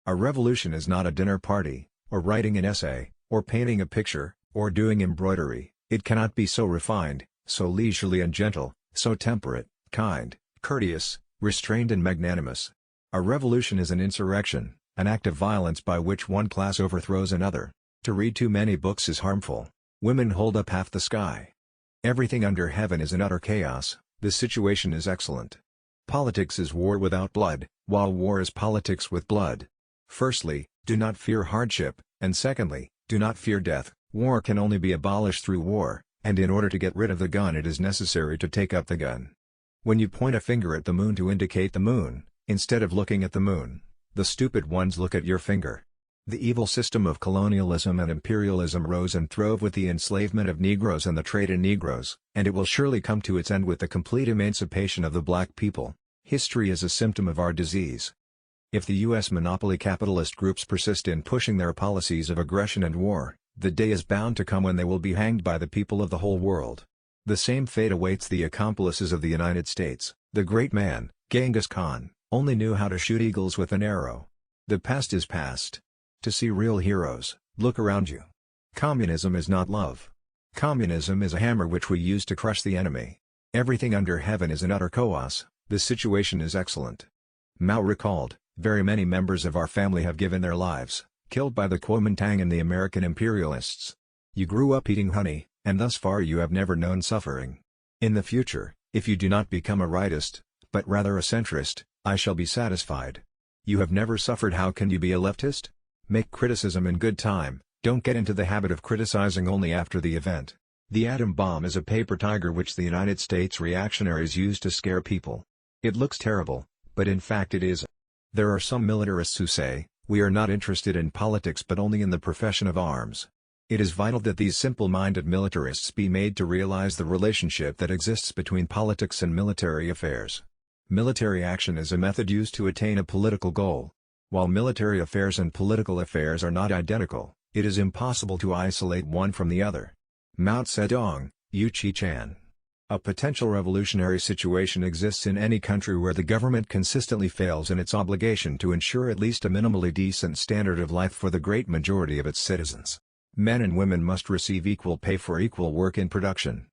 A revolution is not a dinner party, or writing an essay, or painting a picture, or doing embroidery. It cannot be so refined, so leisurely and gentle, so temperate, kind, courteous, restrained and magnanimous. A revolution is an insurrection, an act of violence by which one class overthrows another. To read too many books is harmful. Women hold up half the sky. Everything under heaven is in utter chaos. The situation is excellent. Politics is war without blood, while war is politics with blood. Firstly, do not fear hardship, and secondly, do not fear death. War can only be abolished through war, and in order to get rid of the gun it is necessary to take up the gun. When you point a finger at the moon to indicate the moon, instead of looking at the moon, the stupid ones look at your finger. The evil system of colonialism and imperialism rose and throve with the enslavement of Negroes and the trade in Negroes, and it will surely come to its end with the complete emancipation of the black people. History is a symptom of our disease. If the U.S. monopoly capitalist groups persist in pushing their policies of aggression and war, the day is bound to come when they will be hanged by the people of the whole world. The same fate awaits the accomplices of the United States. The great man, Genghis Khan, only knew how to shoot eagles with an arrow. The past is past. To see real heroes, look around you. Communism is not love. Communism is a hammer which we use to crush the enemy. Everything under heaven is in utter chaos. The situation is excellent. Mao recalled, very many members of our family have given their lives, killed by the Kuomintang and the American imperialists. You grew up eating honey, and thus far you have never known suffering. In the future, if you do not become a rightist, but rather a centrist, I shall be satisfied. You have never suffered, how can you be a leftist? Make criticism in good time, don't get into the habit of criticizing only after the event. The atom bomb is a paper tiger which the United States reactionaries use to scare people. It looks terrible, but in fact it is. There are some militarists who say, we are not interested in politics but only in the profession of arms. It is vital that these simple-minded militarists be made to realize the relationship that exists between politics and military affairs. Military action is a method used to attain a political goal. While military affairs and political affairs are not identical, it is impossible to isolate one from the other. Mao Zedong, Yu Chi-chan. A potential revolutionary situation exists in any country where the government consistently fails in its obligation to ensure at least a minimally decent standard of life for the great majority of its citizens. Men and women must receive equal pay for equal work in production.